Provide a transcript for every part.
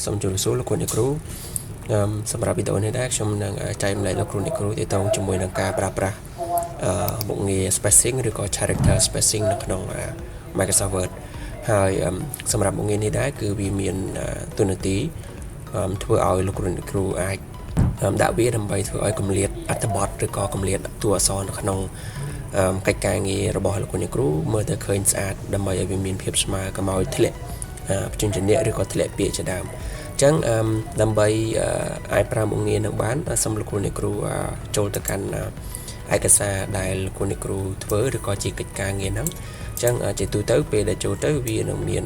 សូមជម្រាបសួរលោកគ្រូអ្នកគ្រូសម្រាប់វីដេអូនេះដែរខ្ញុំនឹងចែកម្លែកលោកគ្រូអ្នកគ្រូទាក់ទងជាមួយនឹងការប្រើប្រាស់មុខងារ spacing ឬក៏ character spacing នៅក្នុង Microsoft Word ហើយសម្រាប់មុខងារនេះដែរគឺវាមានទូនាទីធ្វើឲ្យលោកគ្រូអ្នកគ្រូអាចដាក់វាដើម្បីធ្វើឲ្យកម្រិតអត្ថបទឬក៏កម្រិតតួអក្សរនៅក្នុងកិច្ចការងាររបស់លោកគ្រូអ្នកគ្រូមើលទៅឃើញស្អាតដើម្បីឲ្យវាមានភាពស្មើកុំឲ្យធ្លាក់បញ្ចេញជាឬក៏ធ្លាក់ពាក្យជាដើមអញ្ចឹងដើម្បីអាចប្រើមុខងារនឹងបានសូមលោកគ្រូអ្នកគ្រូចូលទៅកាន់ឯកសារដែលលោកគ្រូអ្នកគ្រូធ្វើឬក៏ជាកិច្ចការងារហ្នឹងអញ្ចឹងជាទូទៅពេលដែលចូលទៅវានឹងមាន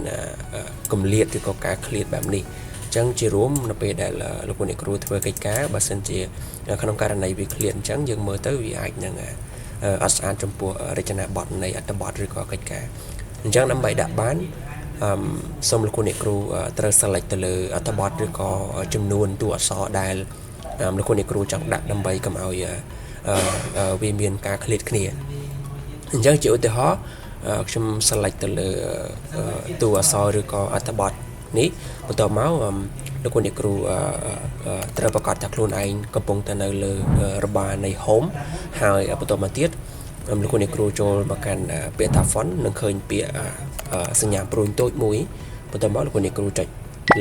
កម្រិតឬក៏ការឃ្លាតបែបនេះអញ្ចឹងជារួមនៅពេលដែលលោកគ្រូអ្នកគ្រូធ្វើកិច្ចការបើសិនជាក្នុងករណីវាឃ្លាតអញ្ចឹងយើងមើលទៅវាអាចនឹងអត់ស្អាតចំពោះរចនាបថនៃអត្ថបទឬក៏កិច្ចការអញ្ចឹងដើម្បីដាក់បានសូមលោកគ្រូអ្នកគ្រូត្រូវ select ទៅលើអត្ថបទឬក៏ចំនួនតួអក្សរដែលលោកគ្រូអ្នកគ្រូចង់ដាក់ដើម្បីកុំឲ្យវាមានការឃ្លាតគ្នាអញ្ចឹងជាឧទាហរណ៍ខ្ញុំ select ទៅលើតួអក្សរឬក៏អត្ថបទនេះបន្ទាប់មកលោកគ្រូអ្នកគ្រូត្រូវប្រកាសថាខ្លួនឯងកំពុងតែនៅលើរបាលនៃ home ហើយបន្ទាប់មកទៀតលោកគ្រូអ្នកគ្រូចូលមកកាន់ពាក្យថា font នឹងឃើញពាក្យសញ្ញាព្រួញតូចមួយបន្ទាប់មកលោកគ្រូអ្នកគ្រូចុច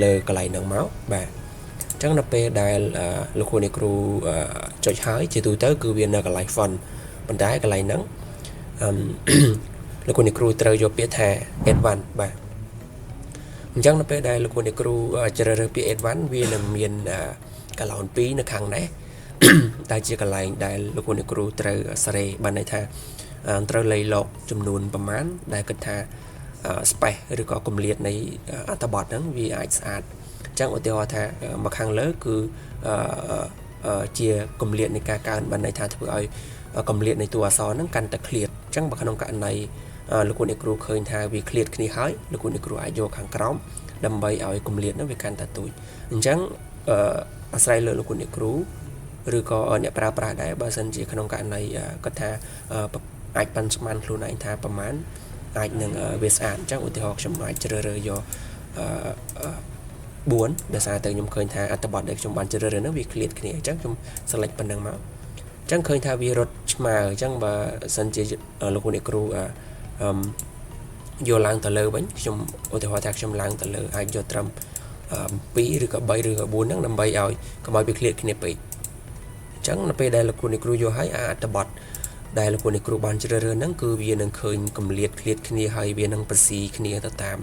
លើកន្លែងហ្នឹងមកបាទអញ្ចឹងនៅពេលដែលលោកគ្រូអ្នកគ្រូចុចហើយជាទូទៅគឺវានៅកន្លែង font ប៉ុន្តែកន្លែងហ្នឹងលោកគ្រូអ្នកគ្រូត្រូវយកពាក្យថា advanced បាទអញ្ចឹងនៅពេលដែលលោកគ្រូអ្នកគ្រូជ្រើសរើសពាក្យ advanced វានឹងមានកន្លោន2នៅខាងនេះតែជាកន្លែងដែលលោកគ្រូអ្នកគ្រូត្រូវសេរីបានន័យថាត្រូវលៃលកចំនួនប្រមាណដែលគិតថា space ឬក៏កម្រិតនៃអត្ថបទហ្នឹងវាអាចស្អាតអញ្ចឹងឧទាហរណ៍ថាមកខាងលើគឺជាកម្រិតនៃការកើនបានន័យថាធ្វើឲ្យកម្រិតនៃតួអក្សរហ្នឹងកាន់តែឃ្លាតអញ្ចឹងបើក្នុងករណីលោកគ្រូអ្នកគ្រូឃើញថាវាឃ្លាតគ្នាហើយលោកគ្រូអ្នកគ្រូអាចយកខាងក្រោមដើម្បីឲ្យកម្រិតហ្នឹងវាកាន់តែទូចអញ្ចឹងអាស្រ័យលើលោកគ្រូអ្នកគ្រូឬក៏អ្នកប្រើប្រាស់ដែរបើសិនជាក្នុងករណីគាត់ថាអាចប៉ាន់ស្មានខ្លួនឯងថាប្រហែលអាចនឹងវាស្អាតអញ្ចឹងឧទាហរណ៍ខ្ញុំអាចជ្រើសរើសយក4ដោយសារតែខ្ញុំឃើញថាអត្ថបទដែលខ្ញុំបានជ្រើសរើសហ្នឹងវាឃ្លាតគ្នាអញ្ចឹងខ្ញុំ select ប៉ុណ្ណឹងមកអញ្ចឹងឃើញថាវារត់ឆ្មើអញ្ចឹងបើសិនជាលោកគ្រូអ្នកគ្រូយកឡើងទៅលើវិញខ្ញុំឧទាហរណ៍ថាខ្ញុំឡើងទៅលើអាចយកត្រឹម2ឬក៏3ឬក៏4ហ្នឹងដើម្បីឲ្យកុំឲ្យវាឃ្លាតគ្នាពេកអញ្ចឹងនៅពេលដែលលោកគ្រូអ្នកគ្រូយកឲ្យអត្ថបទដែលលោកគ្រូអ្នកគ្រូបានជ្រើសរើសហ្នឹងគឺវានឹងឃើញកម្រិតឃ្លាតគ្នាហើយវានឹងប្រស៊ីគ្នាទៅតាម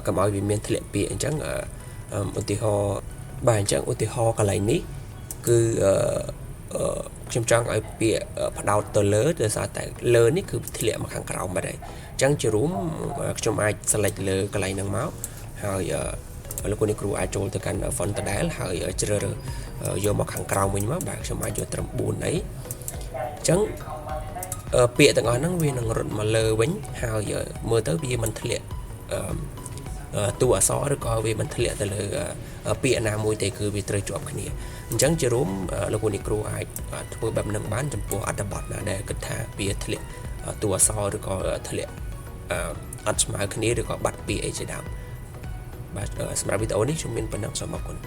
កុំឲ្យវាមានធ្លាក់ពាក្យអញ្ចឹងឧទាហរណ៍បាទអញ្ចឹងឧទាហរណ៍កន្លែងនេះគឺខ្ញុំចង់ឲ្យពាក្យផ្ដោតទៅលើដោយសារតែលើនេះគឺធ្លាក់មកខាងក្រោមបាត់ហើយអញ្ចឹងជារួមខ្ញុំអាច select លើកន្លែងហ្នឹងមកហើយលោកគ្រូអ្នកគ្រូអាចចូលទៅកាន់ font ដដែលហើយជ្រើសរើសយកមកខាងក្រោមវិញមកបាទខ្ញុំអាចយកត្រឹម4អីអញ្ចឹងពាក្យទាំងអស់ហ្នឹងវានឹងរត់មកលើវិញហើយមើលទៅវាមិនធ្លាក់តួអក្សរឬក៏វាមិនធ្លាក់ទៅលើពាក្យណាមួយទេគឺវាត្រូវជាប់គ្នាអញ្ចឹងជារួមលោកគ្រូអ្នកគ្រូអាចធ្វើបែបហ្នឹងបានចំពោះអត្ថបទណាដែលគិតថាវាធ្លាក់តួអក្សរឬក៏ធ្លាក់អត់ស្មើគ្នាឬក៏បាត់ពាក្យអីជាដើមបាទសម្រាប់វីដេអូនេះខ្ញុំមានប៉ុណ្ណឹងសូមអរគុណ